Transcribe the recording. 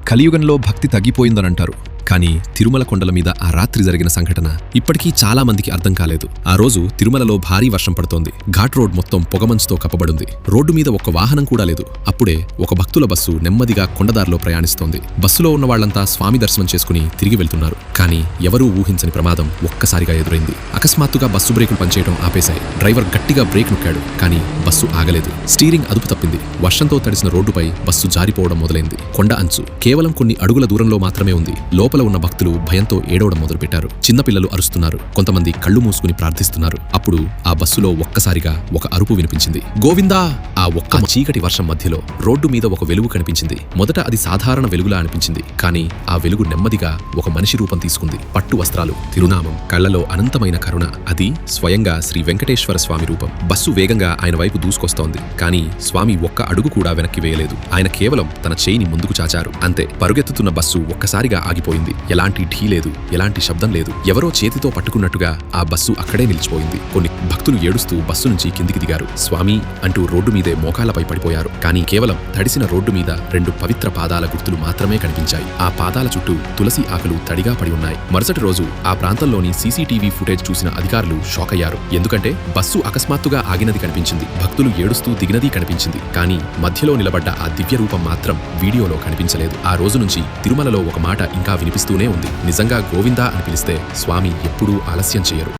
కలియుగంలో భక్తి తగ్గిపోయిందనంటారు. కానీ తిరుమల కొండల మీద ఆ రాత్రి జరిగిన సంఘటన ఇప్పటికీ చాలా మందికి అర్థం కాలేదు. ఆ రోజు తిరుమలలో భారీ వర్షం పడుతోంది. ఘాట్ రోడ్ మొత్తం పొగమంచుతో కప్పబడింది. రోడ్డు మీద ఒక్క వాహనం కూడా లేదు. అప్పుడే ఒక భక్తుల బస్సు నెమ్మదిగా కొండదారిలో ప్రయాణిస్తోంది. బస్సులో ఉన్న వాళ్లంతా స్వామి దర్శనం చేసుకుని తిరిగి వెళ్తున్నారు. కానీ ఎవరూ ఊహించని ప్రమాదం ఒక్కసారిగా ఎదురైంది. అకస్మాత్తుగా బస్సు బ్రేకులు పనిచేయడం ఆపేశాయి. డ్రైవర్ గట్టిగా బ్రేక్ నొక్కాడు. కానీ బస్సు ఆగలేదు. స్టీరింగ్ అదుపు తప్పింది. వర్షంతో తడిసిన రోడ్డుపై బస్సు జారిపోవడం మొదలైంది. కొండ అంచు కేవలం కొన్ని అడుగుల దూరంలో మాత్రమే ఉంది. లోపల ఉన్న భక్తులు భయంతో ఏడవడం మొదలుపెట్టారు. చిన్నపిల్లలు అరుస్తున్నారు. కొంతమంది కళ్ళు మూసుకుని ప్రార్థిస్తున్నారు. అప్పుడు ఆ బస్సులో ఒక్కసారిగా ఒక అరుపు వినిపించింది. గోవిందా! ఆ ఒక్క చీకటి వర్షం మధ్యలో రోడ్డు మీద ఒక వెలుగు కనిపించింది. మొదట అది సాధారణ వెలుగులా అనిపించింది. కానీ ఆ వెలుగు నెమ్మదిగా ఒక మనిషి రూపం తీసుకుంది. పట్టు వస్త్రాలు, తిరునామం, కళ్లలో అనంతమైన కరుణ. అది స్వయంగా శ్రీ వెంకటేశ్వర స్వామి రూపం. బస్సు వేగంగా ఆయన వైపు దూసుకొస్తోంది. కానీ స్వామి ఒక్క అడుగు కూడా వెనక్కి వేయలేదు. ఆయన కేవలం తన చేయిని ముందుకు చాచారు. అంతే. పరుగెత్తుతున్న బస్సు ఒక్కసారిగా ఆగిపోయింది. ఎలాంటి ఢీ లేదు, ఎలాంటి శబ్దం లేదు. ఎవరో చేతితో పట్టుకున్నట్టుగా ఆ బస్సు అక్కడే నిలిచిపోయింది. కొన్ని భక్తులు ఏడుస్తూ బస్సు నుంచి కిందికి దిగారు. స్వామి అంటూ రోడ్డు మీదే మోకాళ్లపై పడిపోయారు. కానీ కేవలం తడిసిన రోడ్డు మీద 2 పవిత్ర పాదాల గుర్తులు మాత్రమే కనిపించాయి. ఆ పాదాల చుట్టూ తులసి ఆకులు తడిగా పడి ఉన్నాయి. మరుసటి రోజు ఆ ప్రాంతంలోని సీసీటీవీ ఫుటేజ్ చూసిన అధికారులు షాక్ అయ్యారు. ఎందుకంటే బస్సు అకస్మాత్తుగా ఆగినది కనిపించింది. భక్తులు ఏడుస్తూ దిగినది కనిపించింది. కానీ మధ్యలో నిలబడ్డ ఆ దివ్య రూపం మాత్రం వీడియోలో కనిపించలేదు. ఆ రోజు నుంచి తిరుమలలో ఒక మాట ఇంకా వినిపిస్తూనే ఉంది. నిజంగా గోవిందా అని పిలిస్తే స్వామి ఎప్పుడూ ఆలస్యం చేయరు.